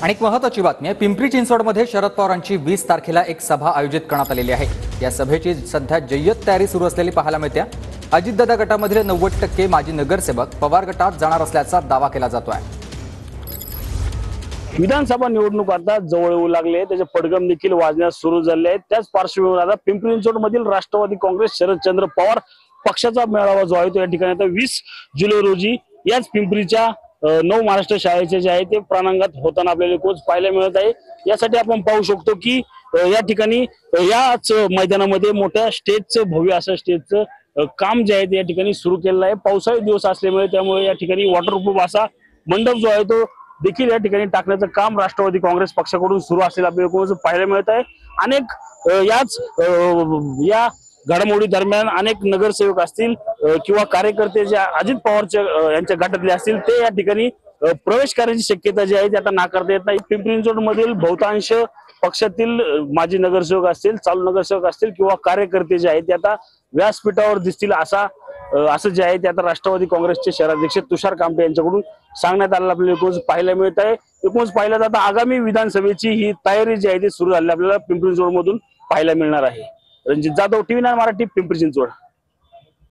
आणि एक महत्त्वाची बातमी आहे, पिंपरी चिंचवडमध्ये शरद पवारांची 20 तारखेला एक सभा आयोजित करण्यात आलेली आहे। या सभेची सध्या जय्यत तयारी सुरू असलेली पाहायला मिळते। अजितदादा गटामधील 90% माजी नगरसेवक पवार गटात जाणार असल्याचा दावा केला जातोय। विधानसभा निवडणूक आता जवळ येऊ लागले, त्याचे पडगम देखील वाजण्यास सुरू झाले आहेत। त्याच पार्श्वभूमीवर आता पिंपरी चिंचवडमधील राष्ट्रवादी काँग्रेस शरदचंद्र पवार पक्षाचा मेळावा जो आहे तो या ठिकाणी आता 20 जुलै रोजी याच पिंपरीच्या नव महाराष्ट्र शाळेचे जे आहे ते प्रांगणात होताना आपल्याला कोच पाहायला मिळत आहे। यासाठी आपण पाहू शकतो की या ठिकाणी याच मैदानामध्ये मोठ्या स्टेजचं भव्य असं स्टेजचं काम जे आहे ते या ठिकाणी सुरू केलेलं आहे। पावसाळी दिवस असल्यामुळे त्यामुळे या ठिकाणी वॉटरप्रूफ असा मंडप जो आहे तो देखील या ठिकाणी टाकण्याचं काम राष्ट्रवादी काँग्रेस पक्षाकडून सुरू असलेलं आपल्याला पाहायला मिळत आहे। अनेक याच या घडामोडी दरम्यान अनेक नगरसेवक असतील किंवा कार्यकर्ते जे अजित पवारच्या यांच्या गटातले असतील ते या ठिकाणी प्रवेश करण्याची शक्यता जी आहे ती आता नाकारता येत नाही। पिंपरी चिंचवडमधील बहुतांश पक्षातील माजी नगरसेवक असतील, चालू नगरसेवक असतील किंवा कार्यकर्ते जे आहेत ते आता व्यासपीठावर दिसतील असं जे आहे ते आता राष्ट्रवादी काँग्रेसचे शहराध्यक्ष तुषार कांबळे यांच्याकडून सांगण्यात आलेलं आपल्याला पाहायला मिळत आहे। एकूणच पाहिलं जातं आगामी विधानसभेची ही तयारी जी आहे ती सुरू झाली आपल्याला पिंपरी चिंचवड मधून पाहायला मिळणार आहे। रणजित जाधव, TV9 मराठी, पिंपरी चिंचवड।